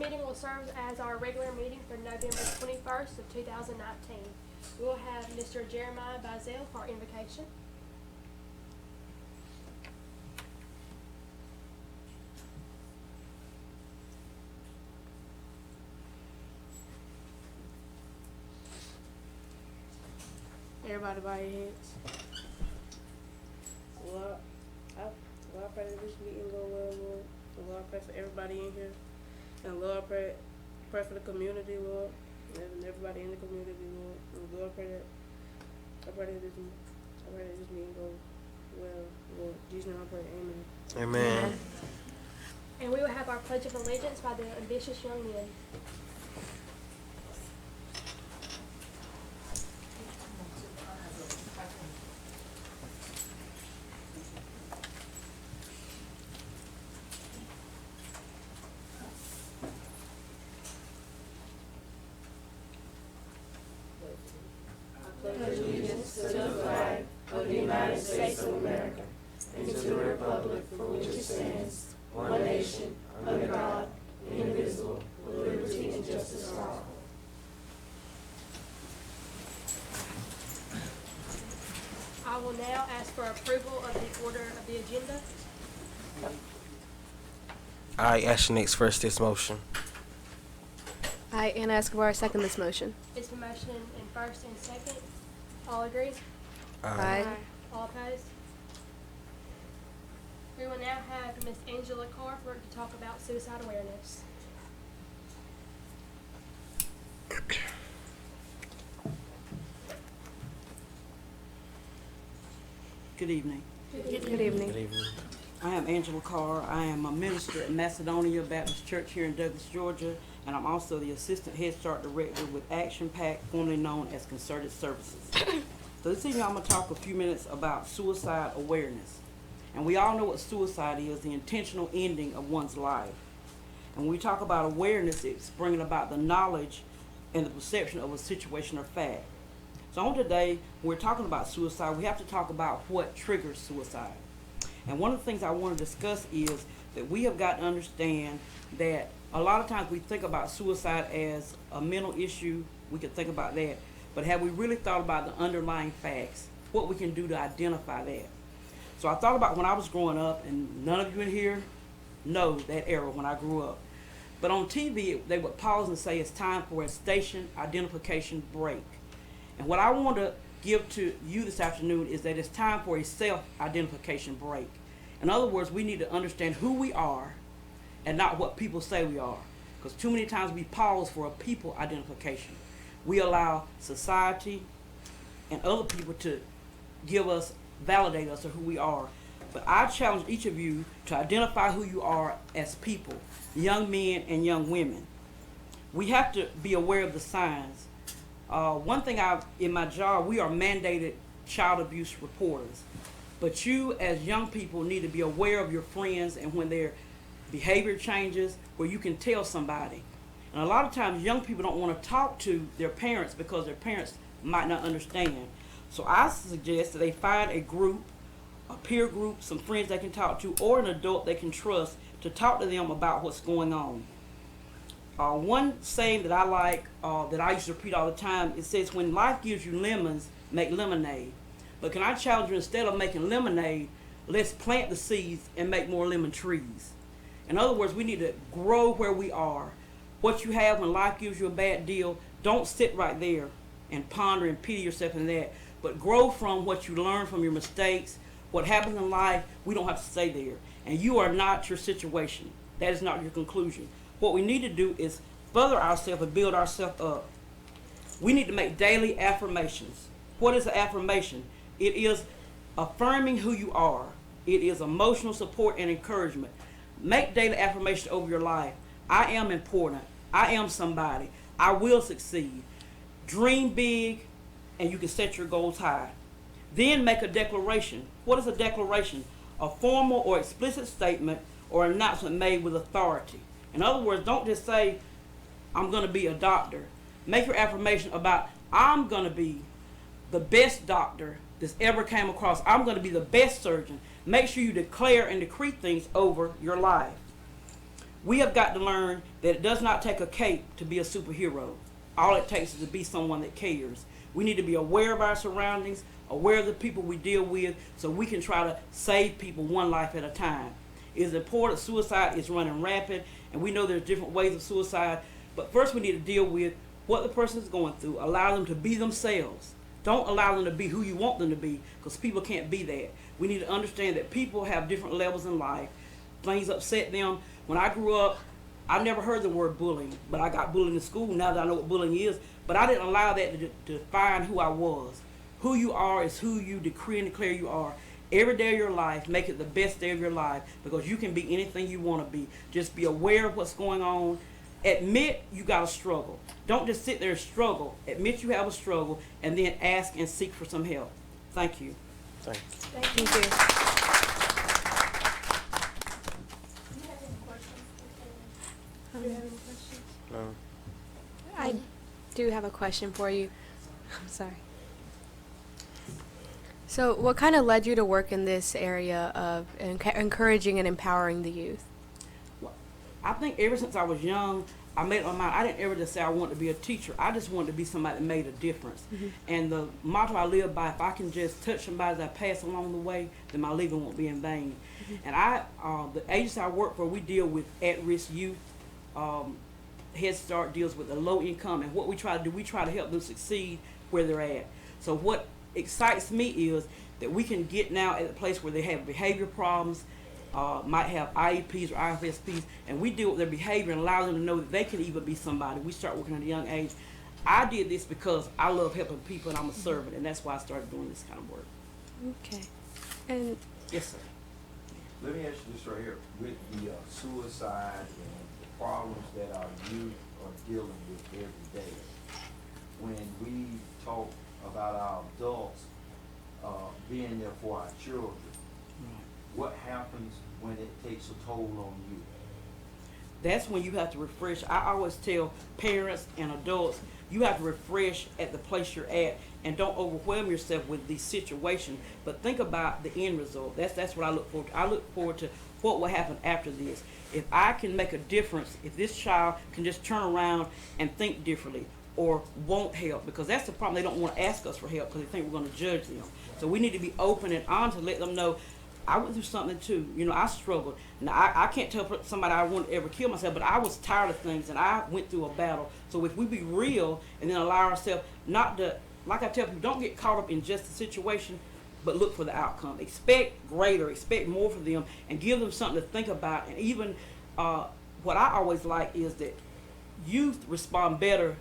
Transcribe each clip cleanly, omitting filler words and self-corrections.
meeting will serve as our regular meeting for November 21st of 2019. We will have Mr. Jeremiah Bazell for our invocation. Everybody bow your heads. Lord, I pray that this meeting go well, Lord. And Lord, I pray for everybody in here. And Lord, I pray for the community, Lord. And everybody in the community, Lord. And Lord, I pray that this meeting go well, Lord. In Jesus' name I pray, amen. Amen. And we will have our Pledge of Allegiance by the ambitious young men. Allegiance to the flag of the United States of America and to the republic for which it stands, one nation, under God, indivisible, with liberty and justice for all. I will now ask for approval of the order of the agenda. I, Ashton Nix, first this motion. I, Anna Escobar, second this motion. It's been motion in first and second. All agree? Aye. All opposed? We will now have Miss Angela Carford to talk about suicide awareness. Good evening. Good evening. Good evening. I am Angela Carr. I am a minister at Macedonia Baptist Church here in Douglas, Georgia, and I'm also the Assistant Head Start Director with Action Pack, formerly known as Concerted Services. So this evening I'm going to talk a few minutes about suicide awareness. And we all know what suicide is, the intentional ending of one's life. And when we talk about awareness, it's bringing about the knowledge and the perception of a situation or fact. So on today, when we're talking about suicide, we have to talk about what triggers suicide. And one of the things I want to discuss is that we have got to understand that a lot of times we think about suicide as a mental issue. We could think about that. But have we really thought about the underlying facts, what we can do to identify that? So I thought about when I was growing up, and none of you in here know that era when I grew up. But on TV, they would pause and say it's time for a station identification break. And what I want to give to you this afternoon is that it's time for a self-identification break. In other words, we need to understand who we are and not what people say we are. Because too many times we pause for a people identification. We allow society and other people to validate us or who we are. But I challenge each of you to identify who you are as people, young men and young women. We have to be aware of the signs. One thing in my job, we are mandated child abuse reporters. But you as young people need to be aware of your friends and when their behavior changes, where you can tell somebody. And a lot of times young people don't want to talk to their parents because their parents might not understand. So I suggest that they find a group, a peer group, some friends they can talk to, or an adult they can trust to talk to them about what's going on. One saying that I like, that I used to repeat all the time, it says, when life gives you lemons, make lemonade. But can I challenge you, instead of making lemonade, let's plant the seeds and make more lemon trees. In other words, we need to grow where we are. What you have when life gives you a bad deal, don't sit right there and ponder and pity yourself in that, but grow from what you learn from your mistakes. What happens in life, we don't have to stay there. And you are not your situation. That is not your conclusion. What we need to do is further ourselves and build ourselves up. We need to make daily affirmations. What is an affirmation? It is affirming who you are. It is emotional support and encouragement. Make daily affirmations over your life. I am important. I am somebody. I will succeed. Dream big, and you can set your goals high. Then make a declaration. What is a declaration? A formal or explicit statement or announcement made with authority. In other words, don't just say, I'm going to be a doctor. Make your affirmation about, I'm going to be the best doctor that's ever came across. I'm going to be the best surgeon. Make sure you declare and decree things over your life. We have got to learn that it does not take a cape to be a superhero. All it takes is to be someone that cares. We need to be aware of our surroundings, aware of the people we deal with, so we can try to save people one life at a time. It is important. Suicide is running rampant, and we know there's different ways of suicide. But first we need to deal with what the person is going through. Allow them to be themselves. Don't allow them to be who you want them to be, because people can't be that. We need to understand that people have different levels in life. Things upset them. When I grew up, I never heard the word bullying, but I got bullied in school now that I know what bullying is. But I didn't allow that to define who I was. Who you are is who you decree and declare you are. Every day of your life, make it the best day of your life, because you can be anything you want to be. Just be aware of what's going on. Admit you got a struggle. Don't just sit there and struggle. Admit you have a struggle, and then ask and seek for some help. Thank you. Thank you. Thank you. Thank you. Do you have any questions? Do you have any questions? No. I do have a question for you. I'm sorry. So, what kind of led you to work in this area of encouraging and empowering the youth? I think ever since I was young, I made up my mind. I didn't ever just say I wanted to be a teacher. I just wanted to be somebody that made a difference. And the motto I live by, if I can just touch somebody as I pass along the way, then my living won't be in vain. And the agency I work for, we deal with at-risk youth. Head Start deals with the low income, and what we try to do, we try to help them succeed where they're at. So what excites me is that we can get now at a place where they have behavior problems, might have IEPs or IFSPs, and we deal with their behavior and allow them to know that they can even be somebody. We start working at a young age. I did this because I love helping people and I'm a servant, and that's why I started doing this kind of work. Okay. And Yes, sir. Let me ask you this right here, with the suicide and the problems that our youth are dealing with every day. When we talk about our adults being there for our children, what happens when it takes a toll on you? That's when you have to refresh. I always tell parents and adults, you have to refresh at the place you're at, and don't overwhelm yourself with the situation, but think about the end result. That's what I look forward to. I look forward to what will happen after this. If I can make a difference, if this child can just turn around and think differently, or won't help, because that's the problem. They don't want to ask us for help because they think we're going to judge them. So we need to be open and honest to let them know, I went through something too. You know, I struggled. Now, I can't tell somebody I wouldn't ever kill myself, but I was tired of things and I went through a battle. So if we be real and then allow ourselves not to, like I tell people, don't get caught up in just the situation, but look for the outcome. Expect greater, expect more for them, and give them something to think about. And even what I always like is that youth respond better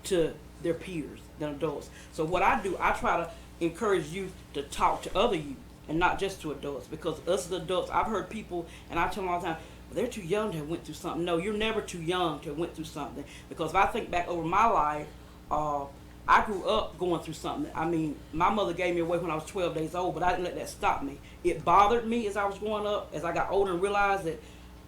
to their peers than adults. So what I do, I try to encourage youth to talk to other youth and not just to adults, because us as adults, I've heard people, and I tell them all the time, well, they're too young to have went through something. No, you're never too young to have went through something, because if I think back over my life, I grew up going through something. I mean, my mother gave me away when I was 12 days old, but I didn't let that stop me. It bothered me as I was growing up, as I got older and realized that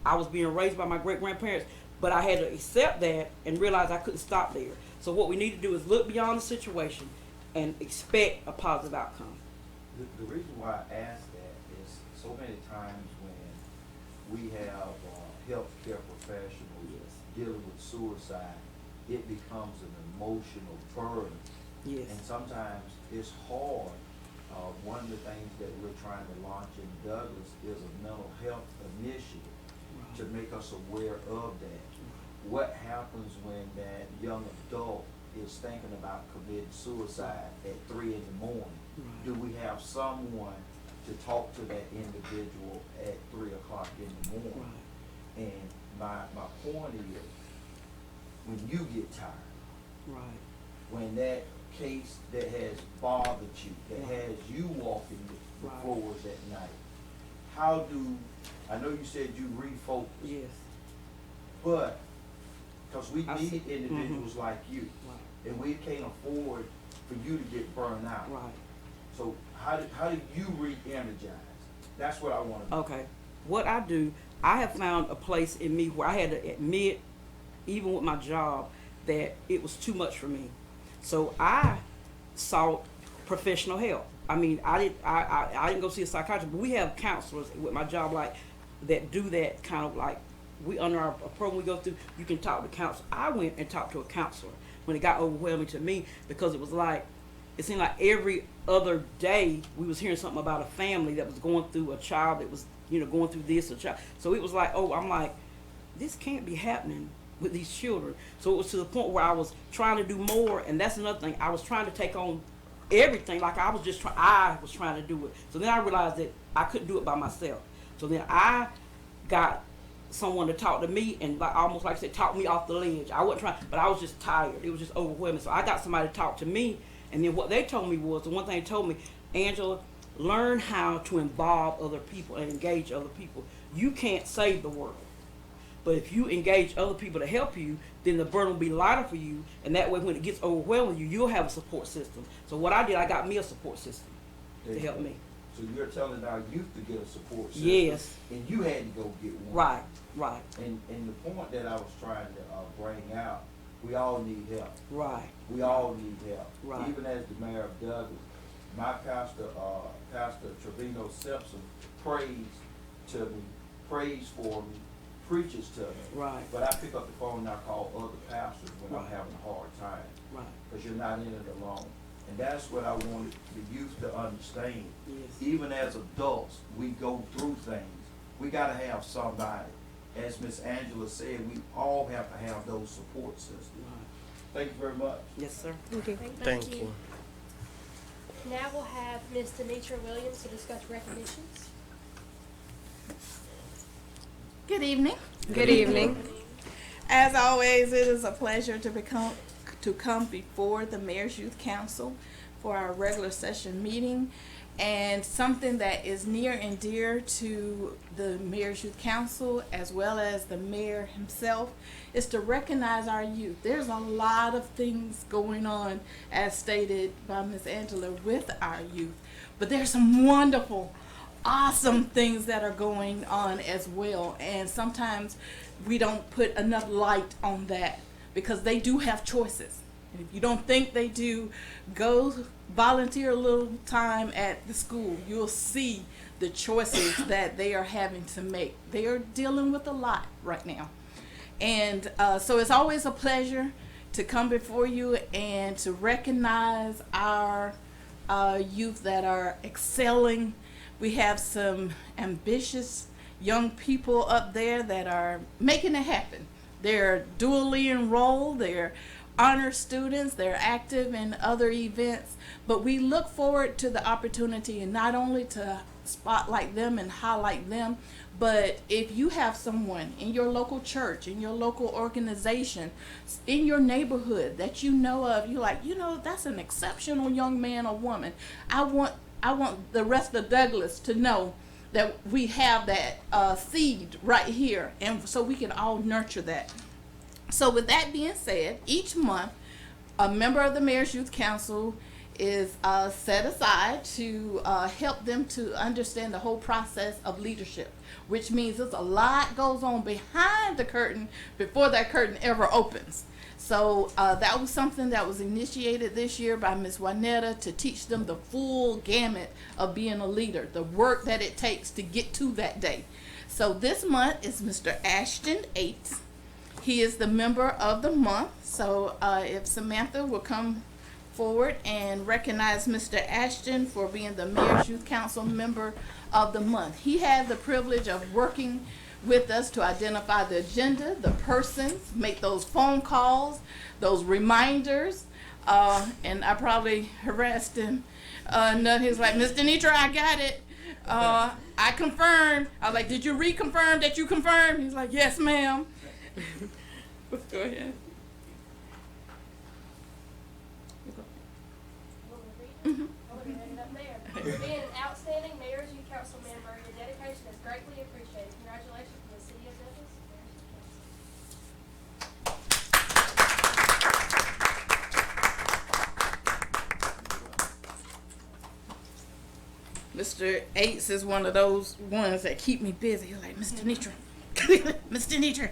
I was being raised by my great-grandparents, but I had to accept that and realize I couldn't stop there. So what we need to do is look beyond the situation and expect a positive outcome. The reason why I ask that is so many times when we have healthcare professionals dealing with suicide, it becomes an emotional burden. Yes. And sometimes it's hard. One of the things that we're trying to launch in Douglas is a mental health initiative to make us aware of that. What happens when that young adult is thinking about committing suicide at 3 in the morning? Do we have someone to talk to that individual at 3 o'clock in the morning? And my point is, when you get tired, when that case that has bothered you, that has you walking the floors at night, how do, I know you said you refocus. Yes. But, because we I need see. individuals like you, and we can't afford for you to get burned out. Right. So how do you re-energize? That's what I want to know. Okay. What I do, I have found a place in me where I had to admit, even with my job, that it was too much for me. So I sought professional help. I mean, I didn't go see a psychiatrist, but we have counselors with my job, like, that do that kind of like we under our program we go through, you can talk to counsel. I went and talked to a counselor when it got overwhelming to me, because it was like, it seemed like every other day we was hearing something about a family that was going through, a child that was, you know, going through this, a child. So it was like, oh, I'm like, this can't be happening with these children. So it was to the point where I was trying to do more, and that's another thing. I was trying to take on everything, like I was trying to do it. So then I realized that I couldn't do it by myself. So then I got someone to talk to me, and like, almost like I said, talk me off the ledge. I wasn't trying, but I was just tired. It was just overwhelming. So I got somebody to talk to me, and then what they told me was, the one thing they told me, Angela, learn how to involve other people and engage other people. You can't save the world, but if you engage other people to help you, then the burden will be lighter for you, and that way when it gets overwhelming you, you'll have a support system. So what I did, I got me a support system to help me. So you're telling our youth to get a support system. Yes. And you had to go get one. Right, right, And the point that I was trying to bring out, we all need help. right, We all need help. Right. Even as the mayor of Douglas, my pastor, Pastor Trevino Simpson, prays for me, preaches to me. right, But I pick up the phone and I call other pastors when I'm Right. having a hard time, right, because you're not in it alone. And that's what I wanted the youth to understand. yes, Even as adults, we go through things. We gotta have somebody. As Miss Angela said, we all have to have those support systems. right. Thank you very much. Yes, sir. Thank you. Now we'll have Ms. Denitra Williams to discuss recognitions. Good evening. Good evening. As always, it is a pleasure to come before the Mayor's Youth Council for our regular session meeting. And something that is near and dear to the Mayor's Youth Council, as well as the mayor himself, is to recognize our youth. There's a lot of things going on, as stated by Ms. Angela, with our youth. But there's some wonderful, awesome things that are going on as well. And sometimes we don't put enough light on that, because they do have choices. And if you don't think they do, go volunteer a little time at the school. You'll see the choices that they are having to make. They are dealing with a lot right now. And so it's always a pleasure to come before you and to recognize our youth that are excelling. We have some ambitious young people up there that are making it happen. They're dually enrolled, they're honor students, they're active in other events, but we look forward to the opportunity, and not only to spotlight them and highlight them, but if you have someone in your local church, in your local organization, in your neighborhood that you know of, you're like, you know, that's an exceptional young man or woman. I want the rest of Douglas to know that we have that seed right here, and so we can all nurture that. So with that being said, each month a member of the Mayor's Youth Council is set aside to help them to understand the whole process of leadership, which means there's a lot goes on behind the curtain before that curtain ever opens. So that was something that was initiated this year by Ms. Juanetta, to teach them the full gamut of being a leader, the work that it takes to get to that day. So this month is Mr. Ashton Ates. He is the member of the month. So if Samantha will come forward and recognize Mr. Ashton for being the Mayor's Youth Council member of the month. He had the privilege of working with us to identify the agenda, the persons, make those phone calls, those reminders, and I probably harassed him. He's like, Ms. Denitra, I got it. I confirmed. I was like, did you reconfirm that you confirmed? He's like, yes, ma'am. Go ahead. Mm-hmm. Up there. For being an outstanding Mayor's Youth Council member, your dedication is greatly appreciated. Congratulations from the City of Douglas. Mr. Ates is one of those ones that keep me busy. You're like, Mr. Denitra. Ms. Denitra.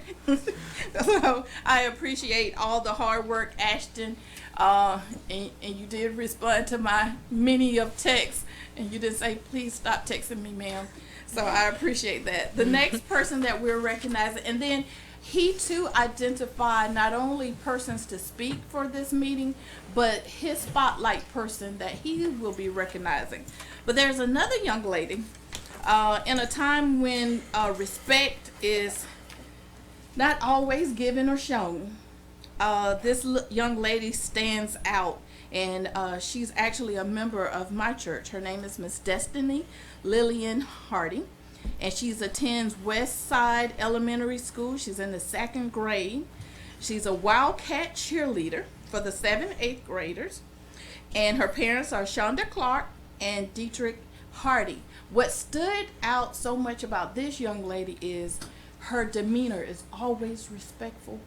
So I appreciate all the hard work, Ashton. And you did respond to my many of texts, and you did say, please stop texting me, ma'am. So I appreciate that. The next person that we're recognizing, and then he too identified not only persons to speak for this meeting, but his spotlight person that he will be recognizing. But there's another young lady, in a time when respect is not always given or shown. This young lady stands out, and she's actually a member of my church. Her name is Miss Destiny Lillian Hardy, and she attends West Side Elementary School. She's in the 2nd grade. She's a Wildcat cheerleader for the 7th, 8th graders, and her parents are Shonda Clark and Dietrich Hardy. What stood out so much about this young lady is her demeanor is always respectful.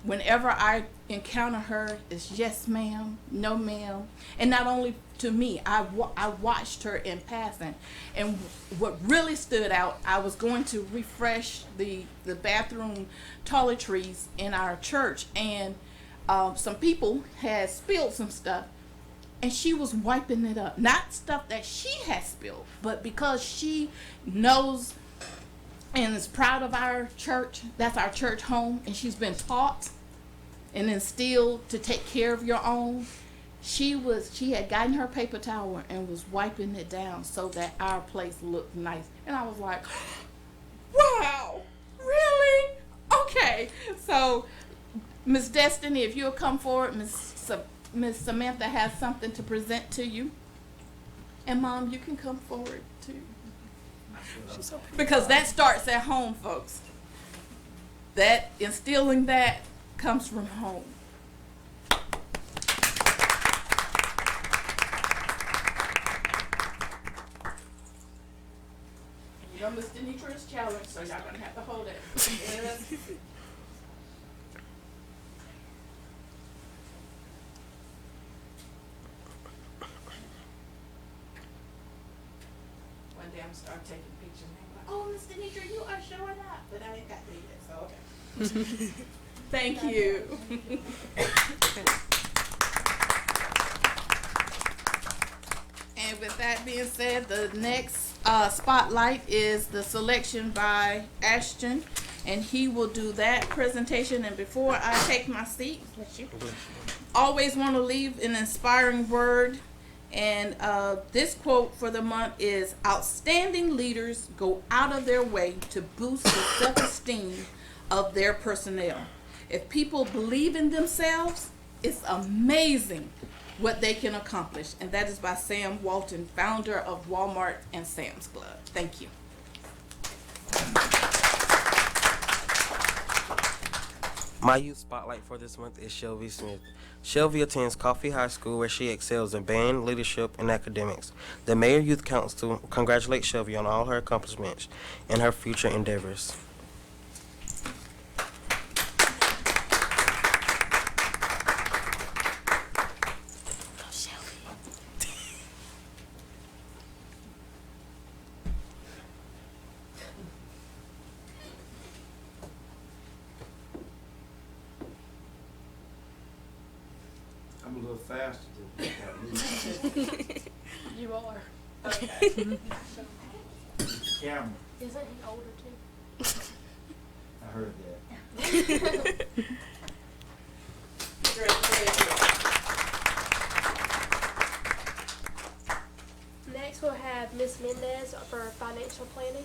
Whenever I encounter her, it's yes ma'am, no ma'am. And not only to me, I watched her in passing. And what really stood out, I was going to refresh the bathroom toiletries in our church, and some people had spilled some stuff, and she was wiping it up. Not stuff that she had spilled, but because she knows and is proud of our church. That's our church home, and she's been taught and instilled to take care of your own. She had gotten her paper towel and was wiping it down so that our place looked nice. And I was like, wow, really? Okay. So Miss Destiny, if you'll come forward, Miss Samantha has something to present to you. And Mom, you can come forward too. Because that starts at home, folks. That instilling that comes from home. You know Miss Denitra's challenge, so y'all gonna have to hold it. Yes. One day I'm start taking pictures and I'm like, oh, Miss Denitra, you are showing up. But I ain't got there yet, so okay. Thank you. And with that being said, the next spotlight is the selection by Ashton, and he will do that presentation. And before I take my seat, always want to leave an inspiring word. And this quote for the month is, outstanding leaders go out of their way to boost the self-esteem of their personnel. If people believe in themselves, it's amazing what they can accomplish. And that is by Sam Walton, founder of Walmart and Sam's Club. Thank you. My youth spotlight for this month is Shelby Smith. Shelby attends Coffee High School, where she excels in band, leadership, and academics. The Mayor Youth Council congratulates Shelby on all her accomplishments and her future endeavors. I'm a little faster than that. You are. Okay. Camera, Isn't he older too? I heard that. Next we'll have Miss Mendez for financial planning.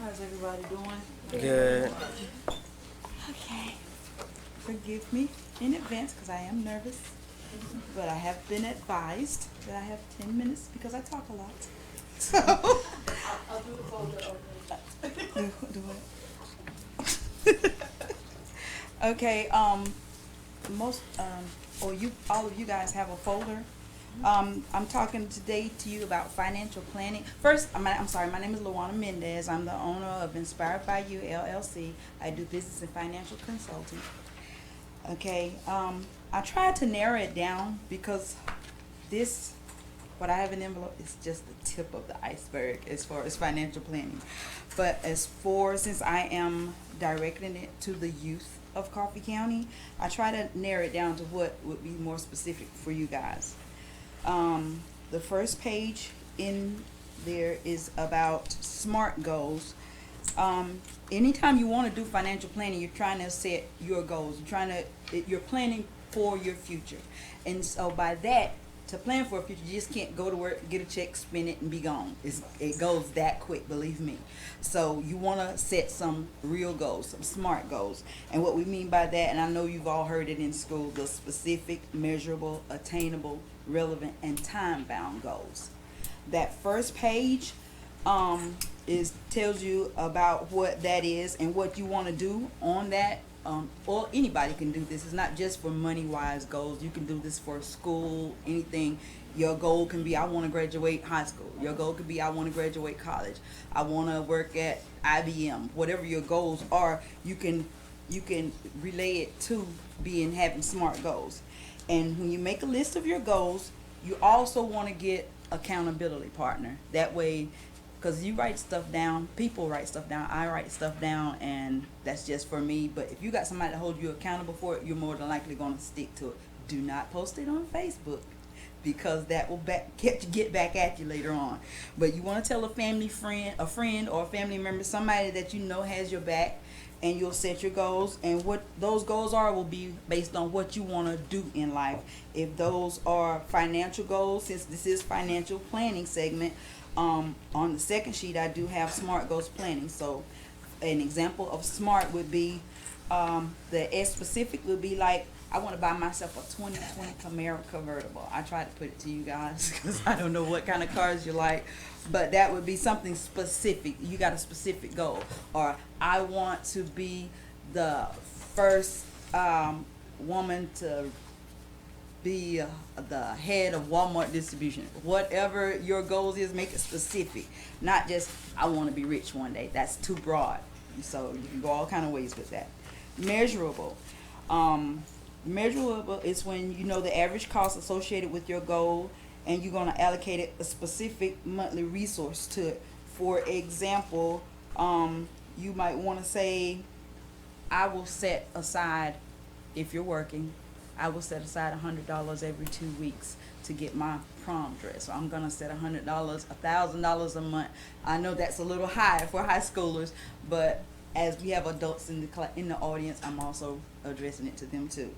How's everybody doing? Good. Okay. Forgive me in advance because I am nervous, but I have been advised that I have 10 minutes because I talk a lot. So, I'll do the folder over. do it. Okay. All of you guys have a folder. I'm talking today to you about financial planning. First, I'm sorry, my name is Luana Mendez. I'm the owner of Inspired by You, LLC. I do business and financial consulting. Okay, I tried to narrow it down because what I have in the envelope is just the tip of the iceberg as far as financial planning. But since I am directing it to the youth, of Coffee County, I try to narrow it down to what would be more specific for you guys. The first page in there is about SMART goals. Anytime you want to do financial planning, you're trying to set your goals. You're planning for your future. And so by that, to plan for a future, you just can't go to work, get a check, spend it, and be gone. It goes that quick, believe me. So you want to set some real goals, some SMART goals. And what we mean by that, and I know you've all heard it in school, the specific, measurable, attainable, relevant, and time-bound goals. That first page tells you about what that is and what you want to do on that. Or anybody can do this. It's not just for money-wise goals. You can do this for school, anything. Your goal can be, I want to graduate high school. Your goal could be, I want to graduate college. I want to work at IBM. Whatever your goals are, you can relay it to having SMART goals. And when you make a list of your goals, you also want to get accountability partner. That way, because you write stuff down, people write stuff down, I write stuff down, and that's just for me. But if you got somebody to hold you accountable for it, you're more than likely going to stick to it. Do not post it on Facebook, because that will get back at you later on. But you want to tell a friend or a family member, somebody that you know has your back, and you'll set your goals. And what those goals are will be based on what you want to do in life. If those are financial goals, since this is financial planning segment, on the second sheet I do have SMART goals planning. So an example of SMART would be the S specific would be like, I want to buy myself a 2020 Camaro convertible. I tried to put it to you guys because I don't know what kind of cars you like, but that would be something specific. You got a specific goal. Or I want to be the first woman to be the head of Walmart distribution. Whatever your goals is, make it specific. Not just, I want to be rich one day. That's too broad. So you can go all kind of ways with that. Measurable. Measurable is when you know the average cost associated with your goal, and you're going to allocate a specific monthly resource to it. For example, you might want to say, I will set aside, if you're working, I will set aside $100 every 2 weeks to get my prom dress. So I'm going to set $100, $1,000 a month. I know that's a little high for high schoolers, but as we have adults in the audience, I'm also addressing it to them too.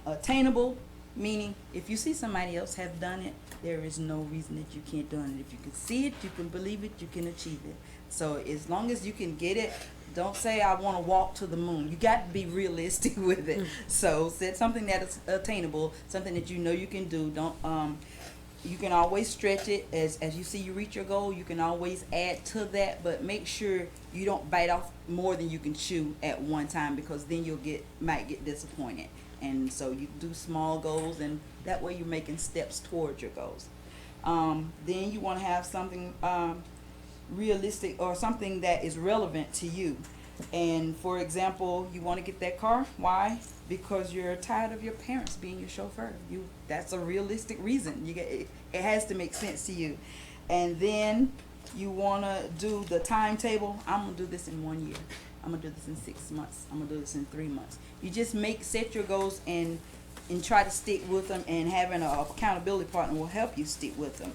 Attainable, meaning if you see somebody else have done it, there is no reason that you can't do it. If you can see it, you can believe it, you can achieve it. So as long as you can get it, don't say I want to walk to the moon. You got to be realistic with it. So set something that is attainable, something that you know you can do. Don't you can always stretch it as you see you reach your goal. You can always add to that, but make sure you don't bite off more than you can chew at one time, because then might get disappointed. And so you do small goals, and that way you're making steps towards your goals. Then you want to have something realistic, or something that is relevant to you. And for example, you want to get that car. Why? Because you're tired of your parents being your chauffeur. That's a realistic reason. It has to make sense to you. And then you want to do the timetable. I'm going to do this in 1 year. I'm going to do this in 6 months. I'm going to do this in 3 months. You just set your goals and try to stick with them, and having an accountability partner will help you stick with them.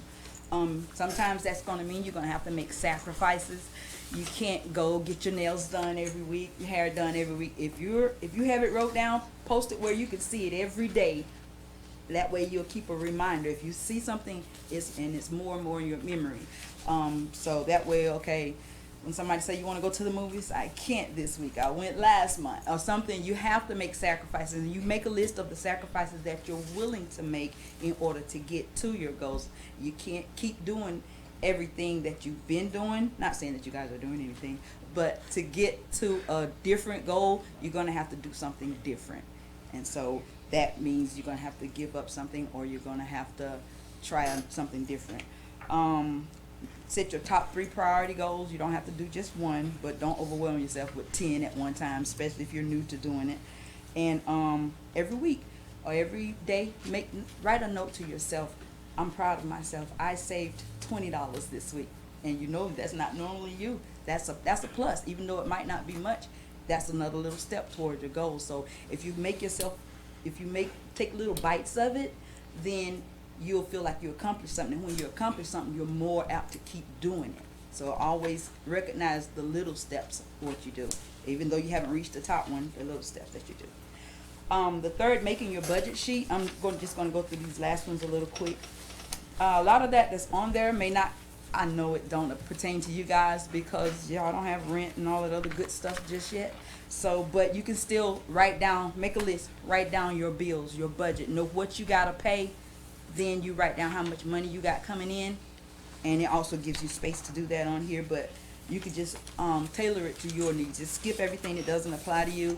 Sometimes that's going to mean you're going to have to make sacrifices. You can't go get your nails done every week, your hair done every week. If you have it wrote down, post it where you can see it every day. That way you'll keep a reminder. If you see something, it's more and more in your memory. So that way, okay, when somebody say you want to go to the movies, I can't this week. I went last month or something. You have to make sacrifices, and you make a list of the sacrifices that you're willing to make in order to get to your goals. You can't keep doing everything that you've been doing. Not saying that you guys are doing anything, but to get to a different goal, you're going to have to do something different. And so that means you're going to have to give up something, or you're going to have to try something different. Set your top 3 priority goals. You don't have to do just one, but don't overwhelm yourself with 10 at one time, especially if you're new to doing it. And every week or every day, write a note to yourself. I'm proud of myself. I saved $20 this week. And you know that's not normally you. That's a plus. Even though it might not be much, that's another little step towards your goal. So if you take little bites of it, then you'll feel like you accomplished something. And when you accomplish something, you're more apt to keep doing it. So always recognize the little steps of what you do. Even though you haven't reached the top one, the little steps that you do. The third, making your budget sheet. I'm just going to go through these last ones a little quick. A lot of that's on there may not, I know it don't pertain to you guys because y'all don't have rent and all that other good stuff just yet. So, but you can still write down, make a list, write down your bills, your budget, know what you got to pay. Then you write down how much money you got coming in. And it also gives you space to do that on here, but you could just tailor it to your needs. Just skip everything that doesn't apply to you,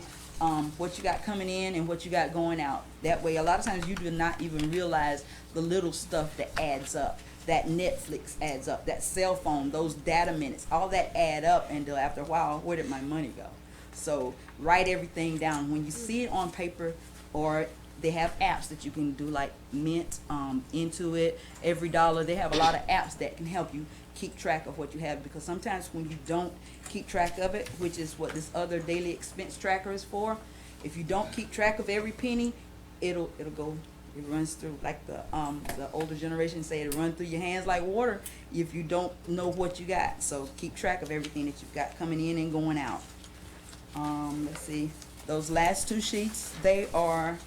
what you got coming in and what you got going out. That way, a lot of times you do not even realize the little stuff that adds up. That Netflix adds up, that cell phone, those data minutes, all that add up, and after a while, where did my money go? So write everything down. When you see it on paper, or they have apps that you can do like Mint, Intuit, EveryDollar. They have a lot of apps that can help you keep track of what you have, because sometimes when you don't keep track of it, which is what this other daily expense tracker is for, if you don't keep track of every penny, it'll go, it runs through, like the older generation say, it'll run through your hands like water if you don't know what you got. So keep track of everything that you've got coming in and going out. Let's see, those last two sheets, they are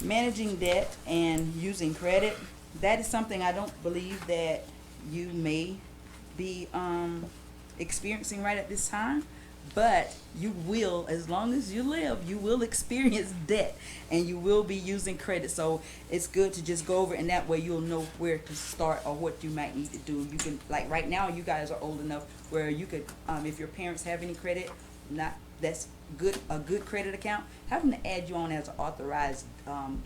managing debt and using credit. That is something I don't believe that you may be experiencing right at this time, but you will, as long as you live, you will experience debt and you will be using credit. So it's good to just go over, and that way you'll know where to start or what you might need to do. You can, like right now, you guys are old enough where you could, if your parents have any credit, that's good, a good credit account, have them to add you on as an authorized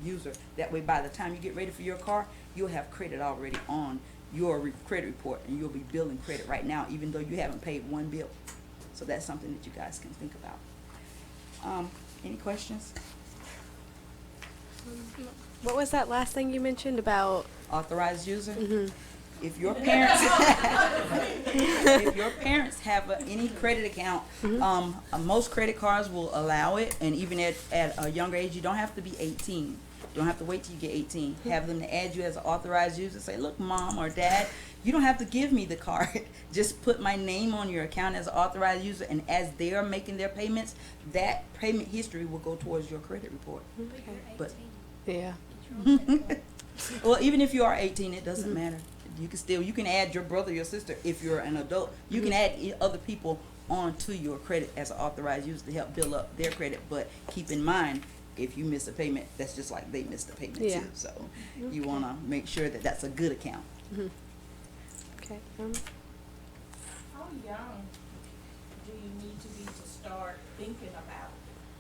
user. That way, by the time you get ready for your car, you'll have credit already on your credit report, and you'll be billing credit right now, even though you haven't paid one bill. So that's something that you guys can think about. Any questions? What was that last thing you mentioned about? Authorized user. Mm-hmm. If your parents, if your parents have any credit account, most credit cards will allow it, and even at a younger age, you don't have to be 18. You don't have to wait till you get 18. Have them to add you as an authorized user. Say, look, mom or dad, you don't have to give me the card. Just put my name on your account as an authorized user, and as they are making their payments, that payment history will go towards your credit report. Okay. But Yeah. well, even if you are 18, it doesn't matter. You can add your brother, your sister, if you're an adult. You can add other people onto your credit as an authorized user to help build up their credit. But keep in mind, if you miss a payment, that's just like they missed a payment Yeah. too. So you want to make sure that that's a good account. Okay. How young do you need to be to start thinking about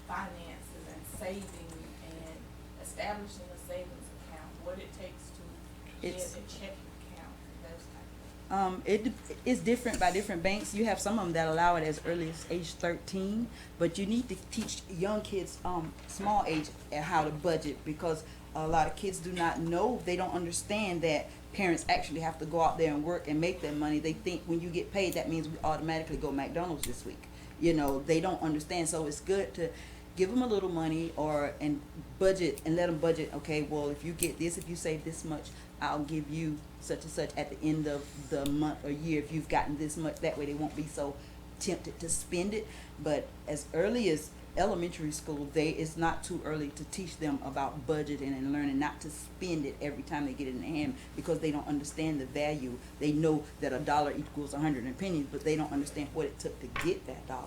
finances and saving and establishing a savings account? What it takes to get It's- a checking account and those type of things? It's different by different banks. You have some of them that allow it as early as age 13, but you need to teach young kids, small age, how to budget, because a lot of kids do not know, they don't understand that parents actually have to go out there and work and make their money. They think when you get paid, that means we automatically go McDonald's this week. You know, they don't understand. So it's good to give them a little money and budget, and let them budget. Okay, well, if you get this, if you save this much, I'll give you such and such at the end of the month or year if you've gotten this much. That way they won't be so tempted to spend it. But as early as elementary school, it's not too early to teach them about budgeting and learning not to spend it every time they get it in their hand, because they don't understand the value. They know that $1 equals 100 pennies, but they don't understand what it took to get that dollar.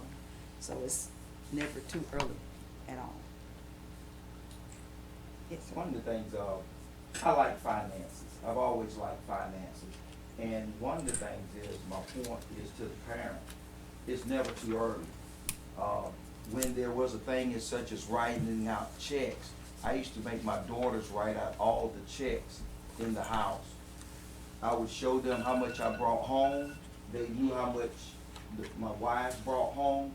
So it's never too early at all. It's one of the things, I like finances. I've always liked finances. And one of the things is, my point is to the parent, it's never too early. When there was a thing as such as writing out checks, I used to make my daughters write out all the checks in the house. I would show them how much I brought home. They knew how much my wife brought home.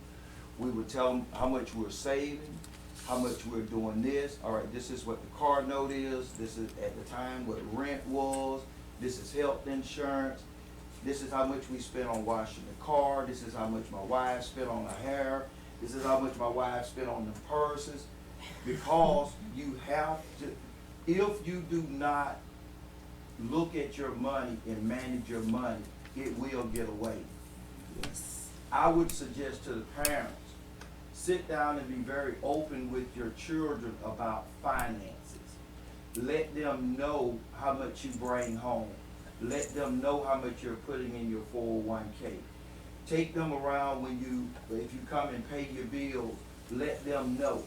We would tell them how much we were saving, how much we were doing this. All right, this is what the car note is. This is at the time what rent was. This is health insurance. This is how much we spent on washing the car. This is how much my wife spent on her hair. This is how much my wife spent on the purses. Because you have to, if you do not look at your money and manage your money, it will get away. Yes. I would suggest to the parents, sit down and be very open with your children about finances. Let them know how much you bring home. Let them know how much you're putting in your 401k. Take them around if you come and pay your bills, let them know.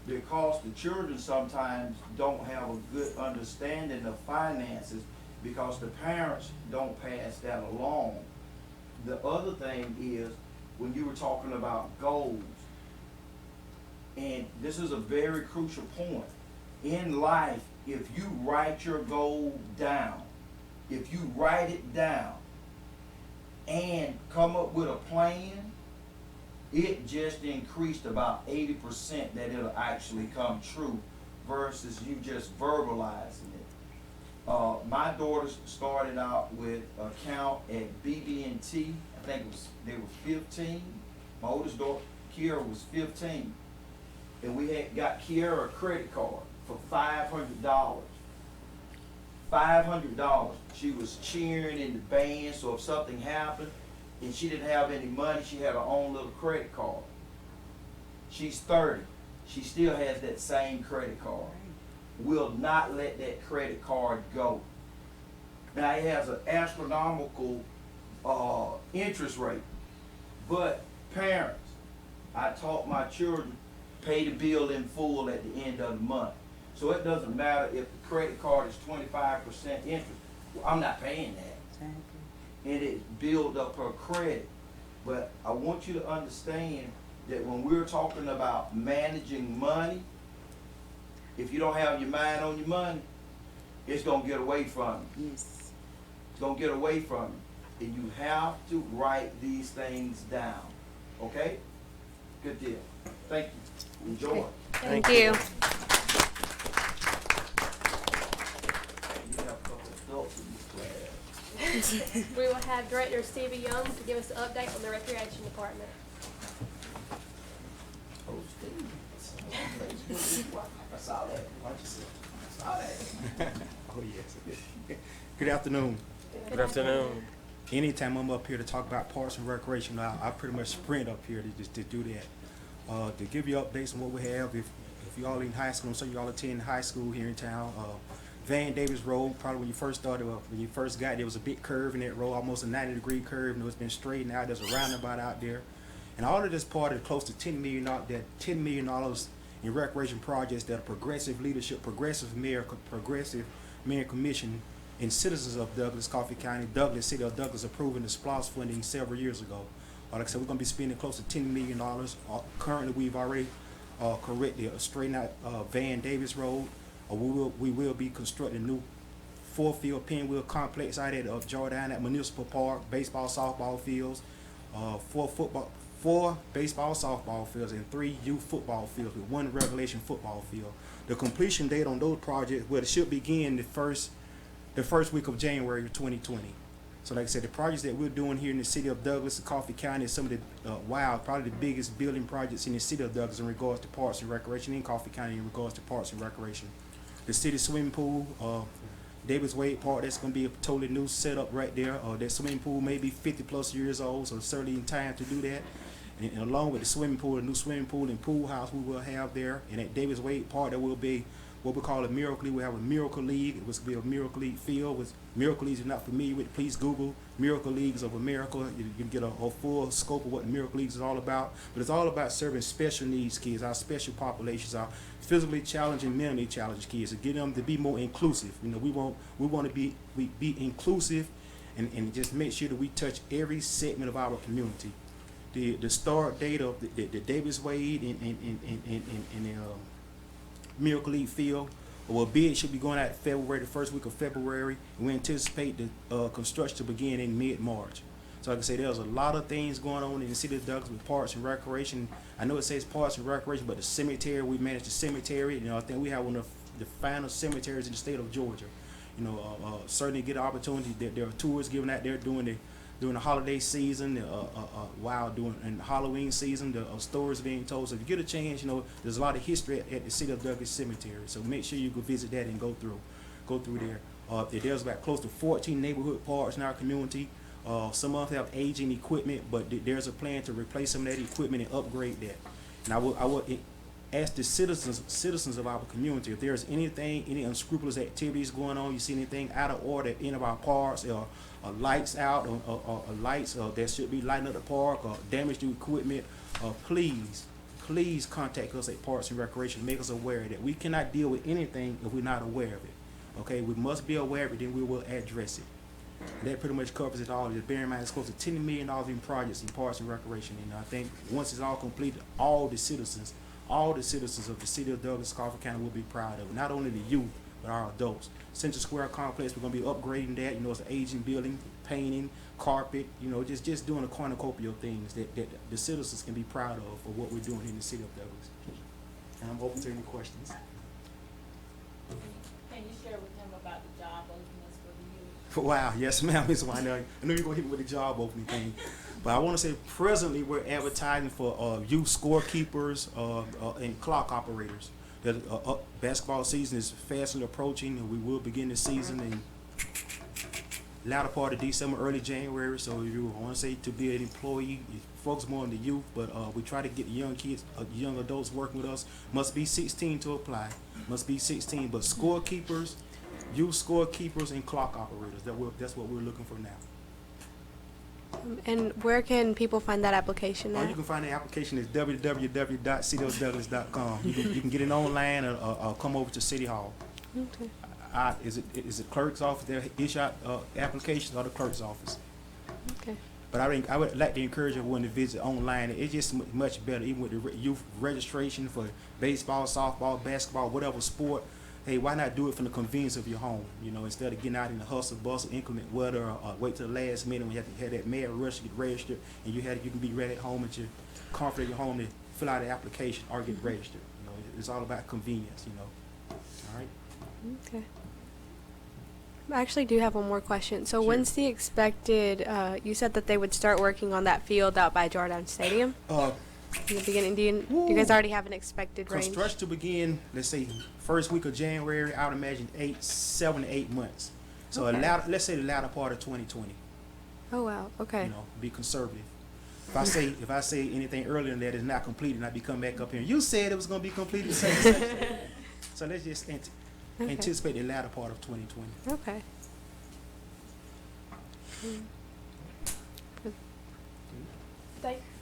Because the children sometimes don't have a good understanding of finances because the parents don't pass that along. The other thing is, when you were talking about goals, and this is a very crucial point, in life, if you write your goal down, if you write it down and come up with a plan, it just increased about 80% that it'll actually come true versus you just verbalizing it. My daughters started out with an account at BB&T. I think they were 15. My oldest daughter, Kiara, was 15. And we had got Kiara a credit card for $500. $500. She was cheering in the band, so if something happened and she didn't have any money, she had her own little credit card. She's 30. She still has that same credit card. Will not let that credit card go. Now it has an astronomical interest rate, but parents, I taught my children, pay the bill in full at the end of the month. So it doesn't matter if the credit card is 25% interest. Well, I'm not paying that. Exactly. And it builds up her credit. But I want you to understand that when we're talking about managing money, if you don't have your mind on your money, it's going to get away from you. Yes. It's going to get away from you. And you have to write these things down. Okay? Good deal. Thank you. Enjoy. Thank you. You have a couple of adults in this class. We will have Director Stevie Young to give us an update on the Recreation Department. Oh, Steve. I saw that. I saw that. Oh, yes. Good afternoon. Good afternoon. Anytime I'm up here to talk about Parks and Recreation, I pretty much sprint up here to do that. To give you updates on what we have, if you all in high school, so you all attend high school here in town, Van Davis Road, probably when you first started, when you first got there was a big curve in that road, almost a 90-degree curve, and it's been straightened out. There's a roundabout out there. And all of this part is close to $10 million in recreation projects that are progressive leadership, progressive mayor commission, and citizens of Douglas, Coffee County, Douglas, City of Douglas approving the SPLOST funding several years ago. Like I said, we're going to be spending close to $10 million. Currently, we've already correctly straightened out Van Davis Road. We will be constructing a new 4-field pinwheel complex out at Jordan at Municipal Park, baseball, softball fields, 4 baseball, softball fields, and 3 youth football fields with 1 regulation football field. The completion date on those projects, well, it should begin the first week of January of 2020. So like I said, the projects that we're doing here in the city of Douglas and Coffee County is some of the probably the biggest building projects in the city of Douglas in regards to parks and recreation, in Coffee County in regards to parks and recreation. The city swimming pool, Davis Wade Park, that's going to be a totally new setup right there. That swimming pool may be 50 plus years old, so it's certainly in time to do that. And along with the swimming pool, the new swimming pool and pool house we will have there. And at Davis Wade Park, there will be what we call a Miracle League. We have a Miracle League. It will be a Miracle League field. With Miracle Leagues, if you're not familiar with it, please Google Miracle Leagues of America. You can get a full scope of what the Miracle Leagues is all about. But it's all about serving special needs kids, our special populations, our physically challenged and mentally challenged kids, to get them to be more inclusive. You know, we want to be inclusive and just make sure that we touch every segment of our community. The start date of the Davis Wade and the Miracle League field, well, bid should be going out February, the first week of February, and we anticipate the construction to begin in mid-March. So like I say, there's a lot of things going on in the city of Douglas with parks and recreation. I know it says parks and recreation, but the cemetery, we manage the cemetery. You know, I think we have one of the finest cemeteries in the state of Georgia. You know, certainly get an opportunity. There are tours given out there during during the holiday season, while during in the Halloween season, the stories being told. So if you get a chance, there's a lot of history at the City of Douglas Cemetery. So make sure you go visit that and go through there. There's about close to 14 neighborhood parks in our community. Some of them have aging equipment, but there's a plan to replace some of that equipment and upgrade that. And I will ask the citizens of our community if there's any unscrupulous activities going on, you see anything out of order at any of our parks, or lights out, or lights that should be lighting up the park, or damage to equipment, please contact us at Parks and Recreation. Make us aware that we cannot deal with anything if we're not aware of it. Okay, we must be aware of it, then we will address it. That pretty much covers it all. Just bear in mind, it's close to $10 million in projects in Parks and Recreation. And I think once it's all completed, all the citizens of the City of Douglas, Coffee County will be proud of it. Not only the youth, but our adults. Central Square Complex, we're going to be upgrading that. It's an aging building, painting, carpet, just doing a cornucopia of things that the citizens can be proud of for what we're doing in the City of Douglas. And I'm open to any questions. Can you share with him about the job openings for the youth? Wow, yes ma'am, Ms. Winer. I know you're going to hit me with the job opening thing. But I want to say presently we're advertising for youth scorekeepers and clock operators. Basketball season is fastly approaching, and we will begin the season in latter part of December, early January. So if you want to say to be an employee, you focus more on the youth, but we try to get the young kids, young adults working with us. Must be 16 to apply. Must be 16. But scorekeepers, youth scorekeepers, and clock operators. That's what we're looking for now. And where can people find that application You at? can find the application at www.cityofdouglas.com. You can get it online or come over to City Hall. Okay. Is it clerk's office? They issue out applications, or the clerk's office. Okay. But I would like to encourage everyone to visit online. It's just much better, even with the youth registration for baseball, softball, basketball, whatever sport. Hey, why not do it from the convenience of your home? Instead of getting out in the hustle, bustle, inclement weather, or wait till the last minute when you have to have that mad rush to get registered, and you can be ready at home at your comfort of your home to fill out the application or get registered. It's all about convenience. All right. Okay. I actually do have one more question. So Sure. when's the expected, you said that they would start working on that field out by Jordan Stadium in the beginning. Do you guys already have an expected range? Construction to begin, let's say, first week of January. I would imagine 7 to 8 months. So Okay. let's say the latter part of 2020. Oh, wow. Okay. Be conservative. If I say anything earlier than that is not completed, and I be coming back up here, you said it was going to be completed. So let's just anticipate the latter part of 2020. Okay.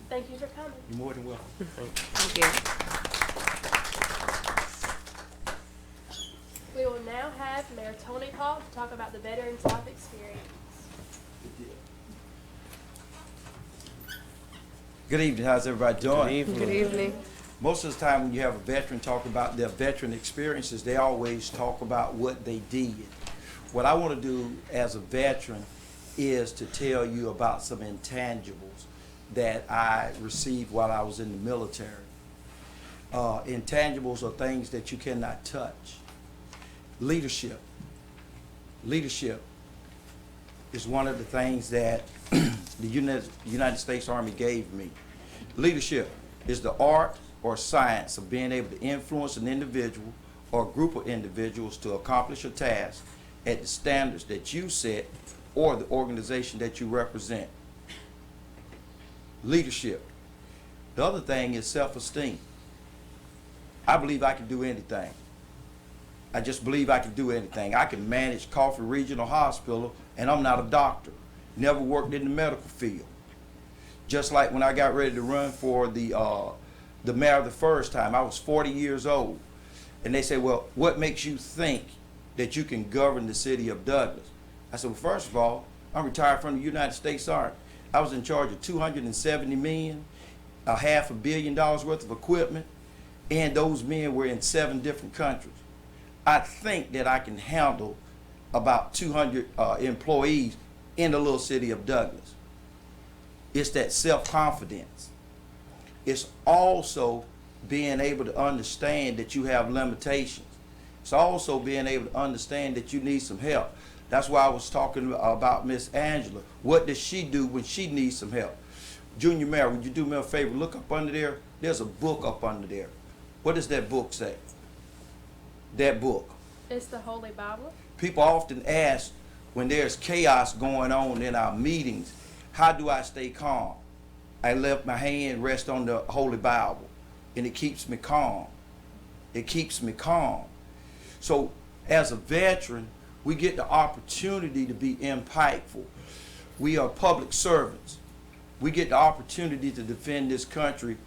Thank you for coming. You're more than welcome. Thank you. We will now have Mayor Tony Hawk to talk about the Veterans Life Experience. Good evening. How's everybody doing? Good evening. Most of the time when you have a veteran talk about their veteran experiences, they always talk about what they did. What I want to do as a veteran is to tell you about some intangibles that I received while I was in the military. Intangibles are things that you cannot touch. Leadership. Leadership is one of the things that the United States Army gave me. Leadership is the art or science of being able to influence an individual or a group of individuals to accomplish a task at the standards that you set or the organization that you represent. Leadership. The other thing is self-esteem. I believe I can do anything. I just believe I can do anything. I can manage Coffee Regional Hospital, and I'm not a doctor. Never worked in the medical field. Just like when I got ready to run for the mayor the first time, I was 40 years old. And they said, well, what makes you think that you can govern the city of Douglas? I said, well, first of all, I'm retired from the United States Army. I was in charge of $270 million, $500 million worth of equipment, and those men were in 7 different countries. I think that I can handle about 200 employees in the little city of Douglas. It's that self-confidence. It's also being able to understand that you have limitations. It's also being able to understand that you need some help. That's why I was talking about Miss Angela. What does she do when she needs some help? Junior Mayor, would you do me a favor? Look up under there. There's a book up under there. What does that book say? That book. It's the Holy Bible. People often ask when there's chaos going on in our meetings, how do I stay calm? I let my hand rest on the Holy Bible, and it keeps me calm. It keeps me calm. So as a veteran, we get the opportunity to be impactful. We are public servants. We get the opportunity to defend this country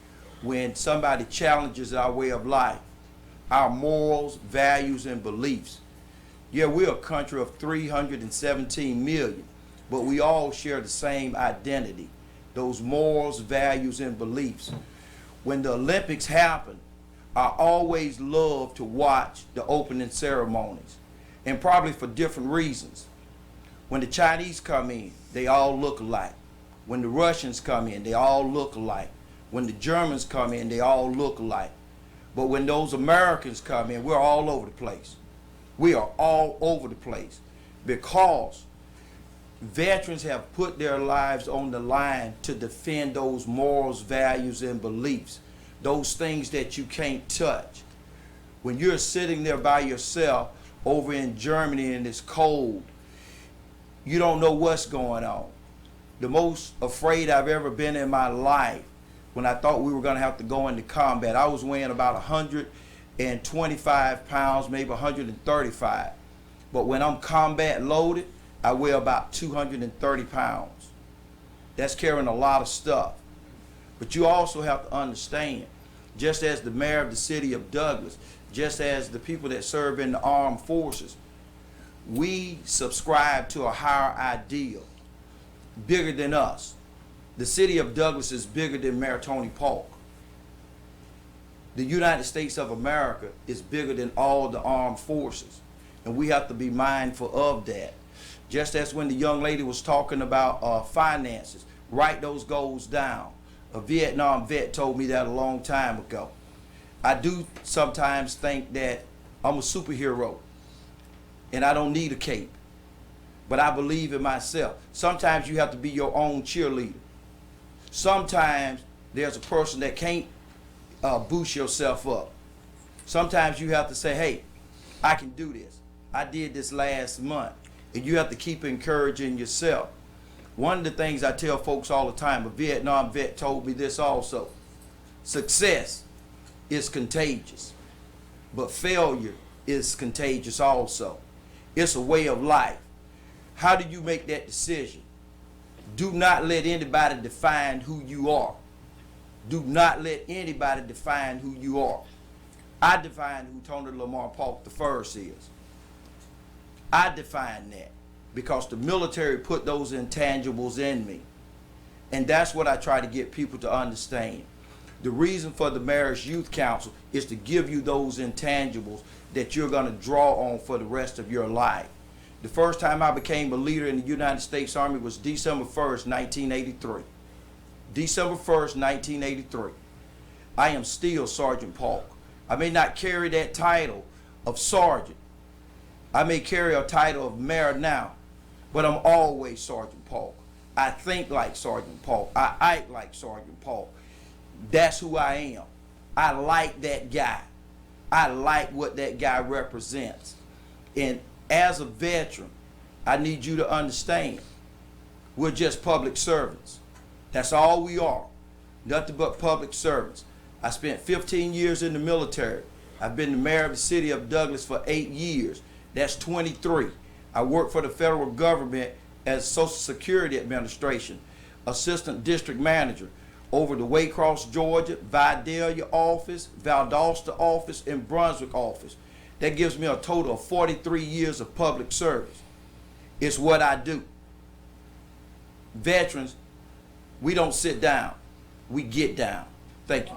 when somebody challenges our way of life, our morals, values, and beliefs. Yeah, we're a country of 317 million, but we all share the same identity, those morals, values, and beliefs. When the Olympics happen, I always love to watch the opening ceremonies, and probably for different reasons. When the Chinese come in, they all look alike. When the Russians come in, they all look alike. When the Germans come in, they all look alike. But when those Americans come in, we're all over the place. We are all over the place because veterans have put their lives on the line to defend those morals, values, and beliefs, those things that you can't touch. When you're sitting there by yourself over in Germany and it's cold, you don't know what's going on. The most afraid I've ever been in my life, when I thought we were going to have to go into combat, I was weighing about 125 pounds, maybe 135. But when I'm combat loaded, I weigh about 230 pounds. That's carrying a lot of stuff. But you also have to understand, just as the mayor of the city of Douglas, just as the people that serve in the armed forces, we subscribe to a higher ideal, bigger than us. The city of Douglas is bigger than Mayor Tony Polk. The United States of America is bigger than all the armed forces, and we have to be mindful of that. Just as when the young lady was talking about finances, write those goals down. A Vietnam vet told me that a long time ago. I do sometimes think that I'm a superhero and I don't need a cape, but I believe in myself. Sometimes you have to be your own cheerleader. Sometimes there's a person that can't boost yourself up. Sometimes you have to say, hey, I can do this. I did this last month. And you have to keep encouraging yourself. One of the things I tell folks all the time, a Vietnam vet told me this also. Success is contagious, but failure is contagious also. It's a way of life. How do you make that decision? Do not let anybody define who you are. Do not let anybody define who you are. I define who Tony Lamar Polk I is. I define that because the military put those intangibles in me. And that's what I try to get people to understand. The reason for the Mayor's Youth Council is to give you those intangibles that you're going to draw on for the rest of your life. The first time I became a leader in the United States Army was December 1st, 1983. December 1st, 1983. I am still Sergeant Polk. I may not carry that title of sergeant. I may carry a title of mayor now, but I'm always Sergeant Polk. I think like Sergeant Polk. I act like Sergeant Polk. That's who I am. I like that guy. I like what that guy represents. And as a veteran, I need you to understand, we're just public servants. That's all we are. Nothing but public servants. I spent 15 years in the military. I've been the mayor of the city of Douglas for 8 years. That's 23. I worked for the federal government as Social Security Administration, assistant district manager over the Waycross, Georgia, Vidalia office, Valdosta office, and Brunswick office. That gives me a total of 43 years of public service. It's what I do. Veterans, we don't sit down, we get down. Thank you.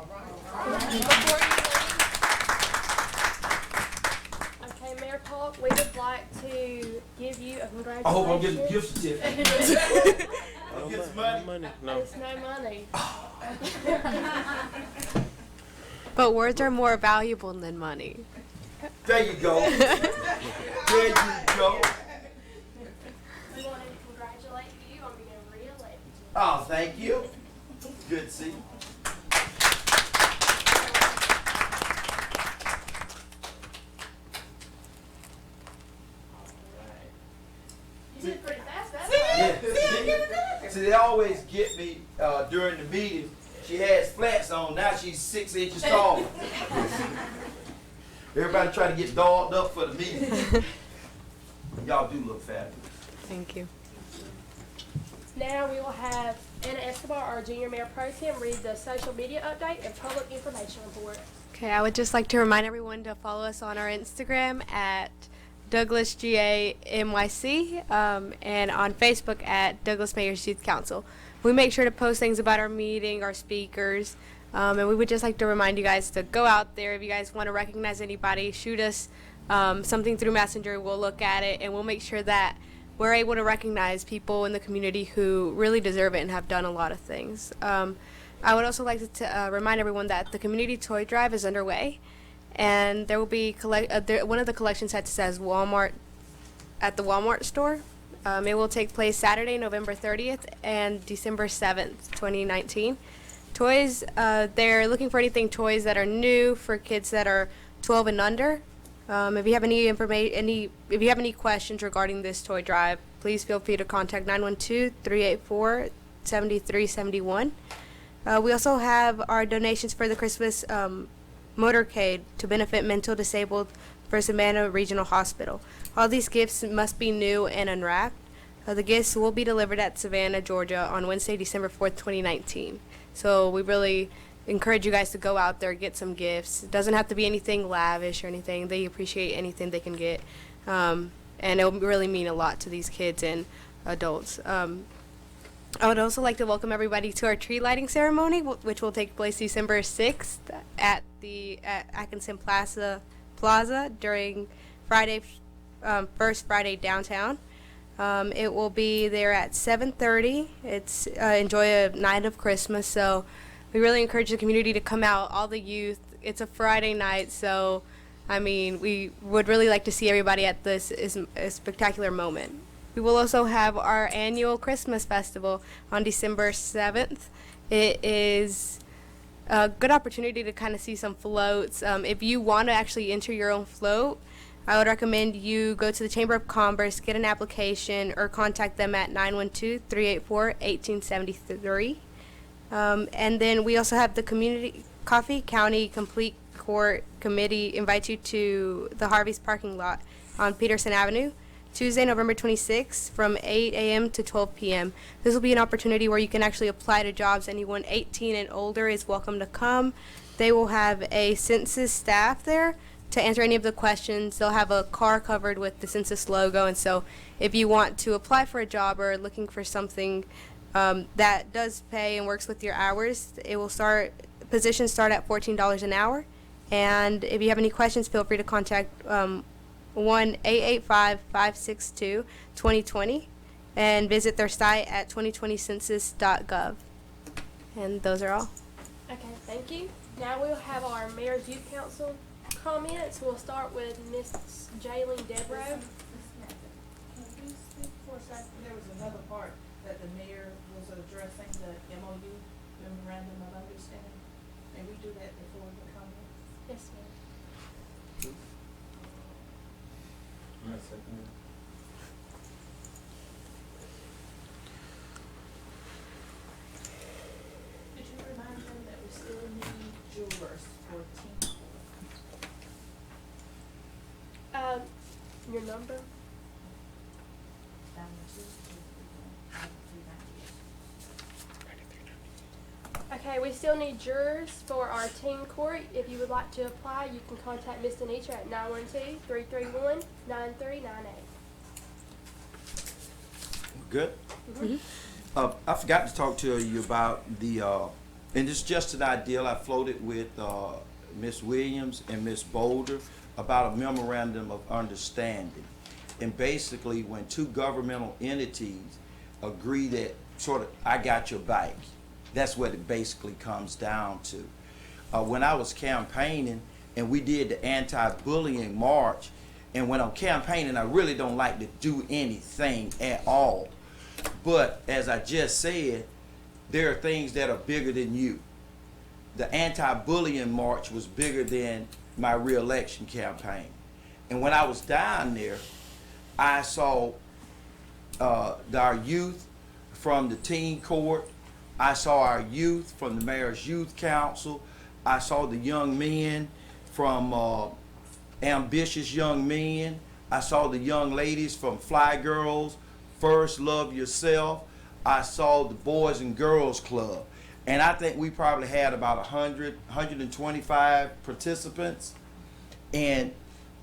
Okay, Mayor Polk, we would like to give you a congratulations. I hope I'm getting a gift certificate. I'll get some money. No. It's no money. But words are more valuable than money. There you go. There you go. Oh, thank you. Good to see you. You did pretty fast that Yeah, see, they always get me during the meeting. She has flats on, now she's 6 inches tall. Everybody try to get dolled up for the meeting. Y'all do look fabulous. Thank you. Now we will have Anna Escobar, our junior mayor pro tem, read the social media update and public information report. Okay, I would just like to remind everyone to follow us on our Instagram at DouglasGAMYC and on Facebook at Douglas Mayors Youth Council. We make sure to post things about our meeting, our speakers, and we would just like to remind you guys to go out there. If you guys want to recognize anybody, shoot us something through Messenger. We'll look at it, and we'll make sure that we're able to recognize people in the community who really deserve it and have done a lot of things. I would also like to remind everyone that the community toy drive is underway, and there will be one of the collection sets says Walmart at the Walmart store. It will take place Saturday, November 30th and December 7th, 2019. Toys, they're looking for anything toys that are new for kids that are 12 and under. If you have if you have any questions regarding this toy drive, please feel free to contact 912-384-7371. We also have our donations for the Christmas motorcade to benefit mental disabled for Savannah Regional Hospital. All these gifts must be new and unwrapped. The gifts will be delivered at Savannah, Georgia on Wednesday, December 4th, 2019. So we really encourage you guys to go out there, get some gifts. It doesn't have to be anything lavish or anything. They appreciate anything they can get. And it will really mean a lot to these kids and adults. I would also like to welcome everybody to our tree lighting ceremony, which will take place December 6th at Atkinson Plaza during First Friday downtown. It will be there at 7:30. It's enjoy a night of Christmas, so we really encourage the community to come out, all the youth. It's a Friday night, so I mean, we would really like to see everybody at this a spectacular moment. We will also have our annual Christmas festival on December 7th. It is a good opportunity to kind of see some floats. If you want to actually enter your own float, I would recommend you go to the Chamber of Commerce, get an application, or contact them at 912-384-1873. And then we also have the Coffee County Complete Court Committee invite you to the Harvey's parking lot on Peterson Avenue, Tuesday, November 26th from 8 a.m. to 12 p.m. This will be an opportunity where you can actually apply to jobs. Anyone 18 and older is welcome to come. They will have a census staff there to answer any of the questions. They'll have a car covered with the census logo, and so if you want to apply for a job or looking for something that does pay and works with your hours, positions start at $14 an hour. And if you have any questions, feel free to contact 1-885-562-2020 and visit their site at 2020census.gov. And those are all. Okay, thank you. Now we'll have our Mayor's Youth Council comments. We'll start with Miss Jaylene Debro. There was another part that the mayor was addressing, the MOU, Memorandum of Understanding. May we do that before the comment? Yes, ma'am. Could you remind them that we still need jurors for team? Your number? Okay, we still need jurors for our teen court. If you would like to apply, you can contact Ms. Denitra at 912-331-9398. Good? I forgot to talk to you about and it's just an idea I floated with Ms. Williams and Ms. Boulder about a memorandum of understanding. And basically, when two governmental entities agree that I got your back, that's what it basically comes down to. When I was campaigning and we did the anti-bullying march, and when I'm campaigning, I really don't like to do anything at all. But as I just said, there are things that are bigger than you. The anti-bullying march was bigger than my re-election campaign. And when I was down there, I saw our youth from the teen court. I saw our youth from the mayor's youth council. I saw the young men from Ambitious Young Men. I saw the young ladies from Fly Girls, First Love Yourself. I saw the Boys and Girls Club. And I think we probably had about 100, 125 participants. And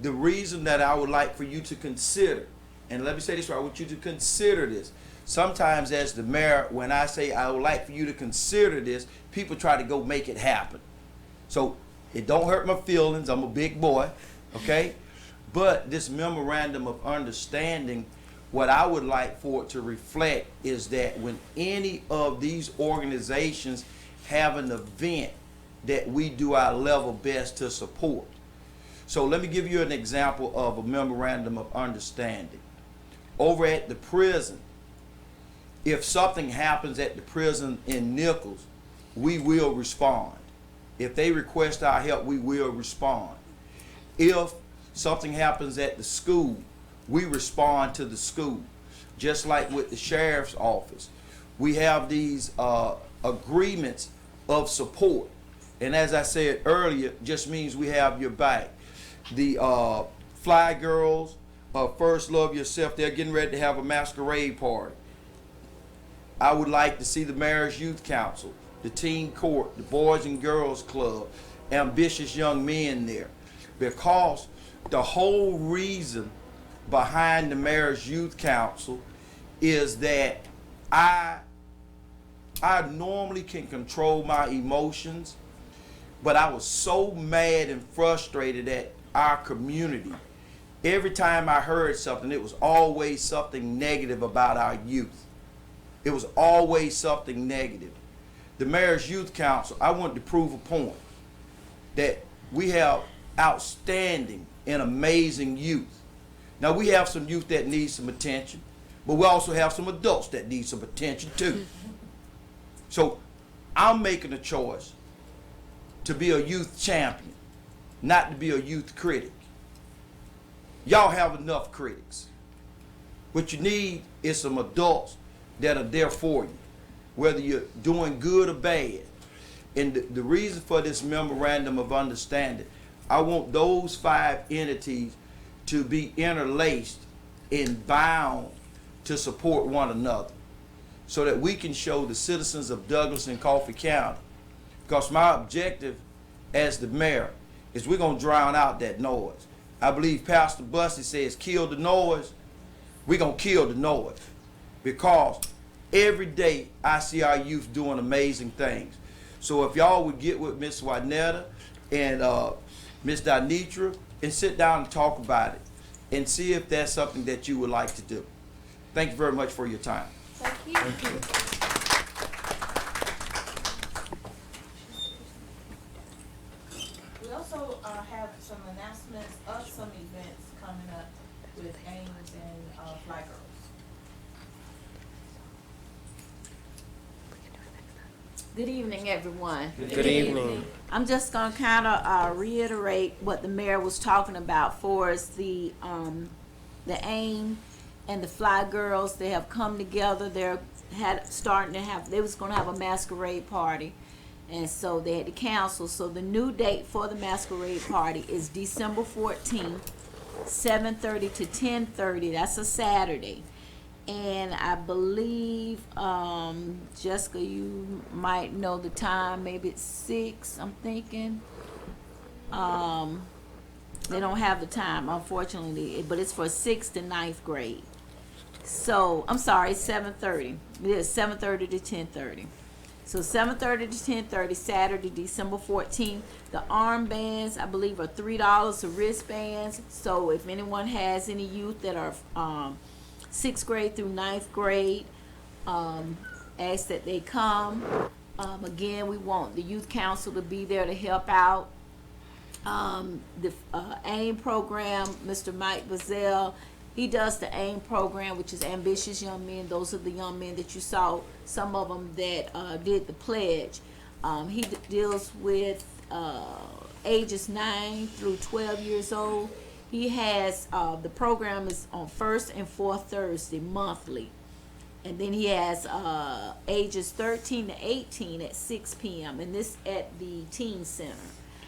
the reason that I would like for you to consider, and let me say this right, I want you to consider this. Sometimes as the mayor, when I say I would like for you to consider this, people try to go make it happen. So it don't hurt my feelings, I'm a big boy, okay? But this memorandum of understanding, what I would like for it to reflect is that when any of these organizations have an event, that we do our level best to support. So let me give you an example of a memorandum of understanding. Over at the prison, if something happens at the prison in Nichols, we will respond. If they request our help, we will respond. If something happens at the school, we respond to the school. Just like with the sheriff's office, we have these agreements of support. And as I said earlier, just means we have your back. The Fly Girls, First Love Yourself, they're getting ready to have a masquerade party. I would like to see the Mayor's Youth Council, the Teen Court, the Boys and Girls Club, Ambitious Young Men there. Because the whole reason behind the Mayor's Youth Council is that I normally can control my emotions, but I was so mad and frustrated at our community. Every time I heard something, it was always something negative about our youth. It was always something negative. The Mayor's Youth Council, I wanted to prove a point that we have outstanding and amazing youth. Now we have some youth that need some attention, but we also have some adults that need some attention too. So I'm making a choice to be a youth champion, not to be a youth critic. Y'all have enough critics. What you need is some adults that are there for you, whether you're doing good or bad. And the reason for this memorandum of understanding, I want those 5 entities to be interlaced and bound to support one another so that we can show the citizens of Douglas and Coffee County. Because my objective as the mayor is we're going to drown out that noise. I believe Pastor Bussey says kill the noise. We're going to kill the noise. Because every day I see our youth doing amazing things. So if y'all would get with Miss Juanetta and Miss Danitra and sit down and talk about it and see if that's something that you would like to do. Thank you very much for your time. Thank you. We also have some announcements of some events coming up with Ames and Fly Girls. Good evening, everyone. Good evening. I'm just gonna kind of reiterate what the mayor was talking about for us. The AIM and the Fly Girls, they have come together. They was gonna have a masquerade party, and so they had to cancel. So the new date for the masquerade party is December 14th, 7:30 to 10:30. That's a Saturday. And I believe, Jessica, you might know the time, maybe it's 6, I'm thinking. They don't have the time, unfortunately, but it's for 6th to 9th grade. So, I'm sorry, 7:30. It is 7:30 to 10:30. So 7:30 to 10:30, Saturday, December 14th. The armbands, I believe, are $3, the wristbands. So if anyone has any youth that are 6th grade through 9th grade, ask that they come. Again, we want the youth council to be there to help out. The AIM program, Mr. Mike Bazell He does the AIM program, which is Ambitious Young Men. Those are the young men that you saw, some of them that did the pledge. He deals with ages 9 through 12 years old. He has, the program is on first and fourth Thursday monthly. And then he has ages 13 to 18 at 6 p.m. and this at the Teen Center.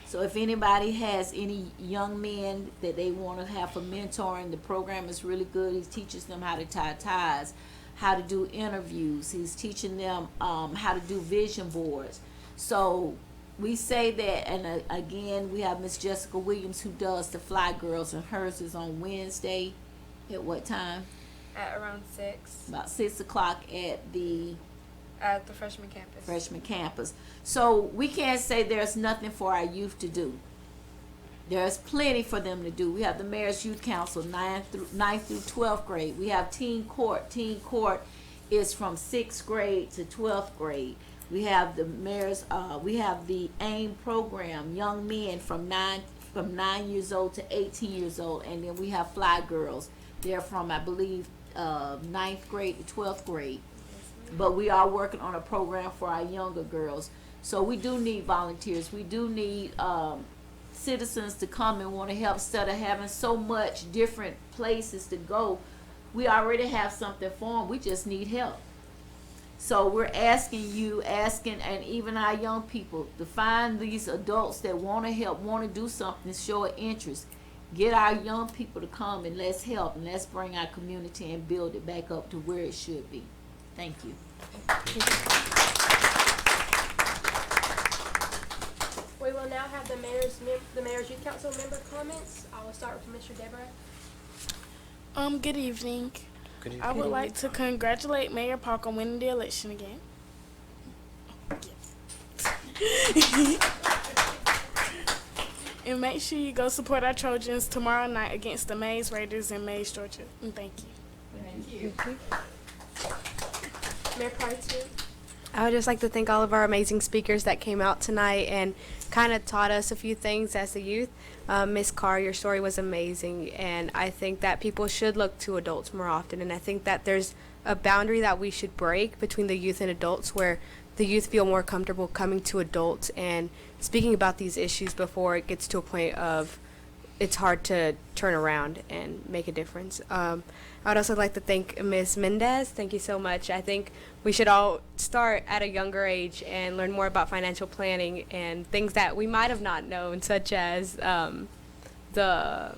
So if anybody has any young men that they want to have for mentoring, the program is really good. He teaches them how to tie ties, how to do interviews. He's teaching them how to do vision boards. So we say that, and again, we have Miss Jessica Williams who does the Fly Girls, and hers is on Wednesday. At what time? At around 6. About 6 o'clock at the freshman campus. Freshman campus. So we can't say there's nothing for our youth to do. There's plenty for them to do. We have the Mayor's Youth Council, 9th through 12th grade. We have Teen Court. Teen Court is from 6th grade to 12th grade. We have the Mayor's, we have the AIM program, young men from 9 years old to 18 years old. And then we have Fly Girls. They're from, I believe, 9th grade to 12th grade. But we are working on a program for our younger girls. So we do need volunteers. We do need citizens to come and want to help instead of having so much different places to go. We already have something for them. We just need help. So we're asking you, and even our young people, to find these adults that want to help, want to do something, show an interest. Get our young people to come and let's help and let's bring our community and build it back up to where it should be. Thank you. We will now have the Mayor's Youth Council member comments. I will start with Mr. Deborah. Good evening. Good evening. I would like to congratulate Mayor Park on winning the election again. And make sure you go support our Trojans tomorrow night against the Mays Raiders in Mays, Georgia. And thank you. Thank you. Mayor Pro Tem. I would just like to thank all of our amazing speakers that came out tonight and kind of taught us a few things as a youth. Ms. Carr, your story was amazing, and I think that people should look to adults more often, and I think that there's a boundary that we should break between the youth and adults where the youth feel more comfortable coming to adults and speaking about these issues before it gets to a point of it's hard to turn around and make a difference. I would also like to thank Ms. Mendez. Thank you so much. I think we should all start at a younger age and learn more about financial planning and things that we might have not known, such as the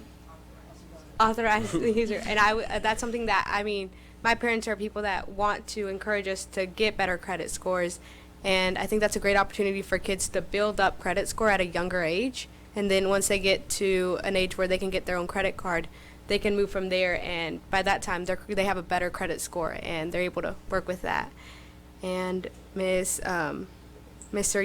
authorized user. And that's something that, I mean, my parents are people that want to encourage us to get better credit scores. And I think that's a great opportunity for kids to build up credit score at a younger age. And then once they get to an age where they can get their own credit card, they can move from there, and by that time they have a better credit score and they're able to work with that. And Mr.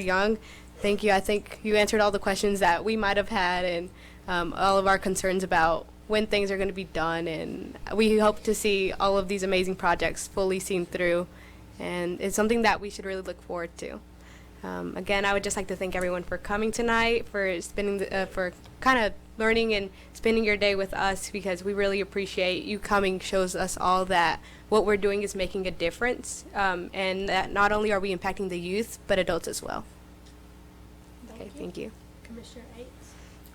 Young, thank you. I think you answered all the questions that we might have had and all of our concerns about when things are going to be done, and we hope to see all of these amazing projects fully seen through, and it's something that we should really look forward to. Again, I would just like to thank everyone for coming tonight, for spending for kind of learning and spending your day with us, because we really appreciate you coming. Shows us all that what we're doing is making a difference, and that not only are we impacting the youth, but adults as well. Thank you. Commissioner Yates.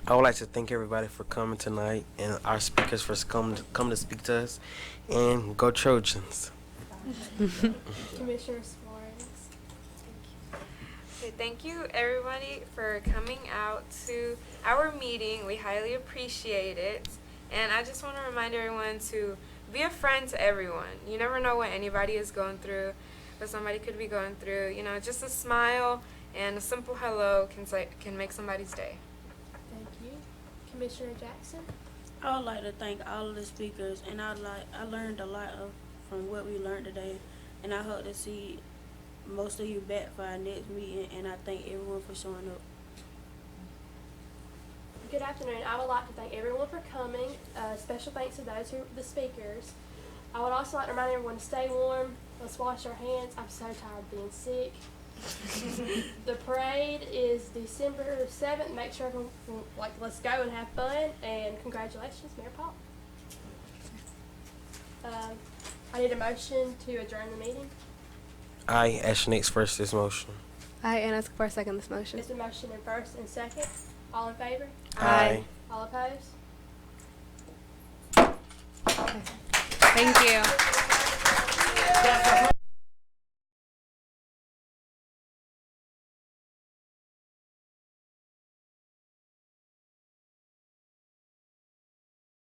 I would like to thank everybody for coming tonight and our speakers for coming to speak to us. And go Trojans. Commissioner Suarez. Okay, thank you everybody for coming out to our meeting. We highly appreciate it. And I just want to remind everyone to be a friend to everyone. You never know what anybody is going through, what somebody could be going through. You know, just a smile and a simple hello can make somebody's day. Thank you. Commissioner Jackson. I would like to thank all of the speakers, and I learned a lot from what we learned today, and I hope to see most of you back for our next meeting, and I thank everyone for showing up. Good afternoon. I would like to thank everyone for coming. Special thanks to those who the speakers. I would also like to remind everyone to stay warm. Let's wash our hands. I'm so tired of being sick. The parade is December 7th. Make sure let's go and have fun. And congratulations, Mayor Paul. I need a motion to adjourn the meeting. I, Ashton Nix, first this motion. I, Anna Escobar, second this motion. There's a motion in first and second. All in favor? Aye. All opposed? Thank you.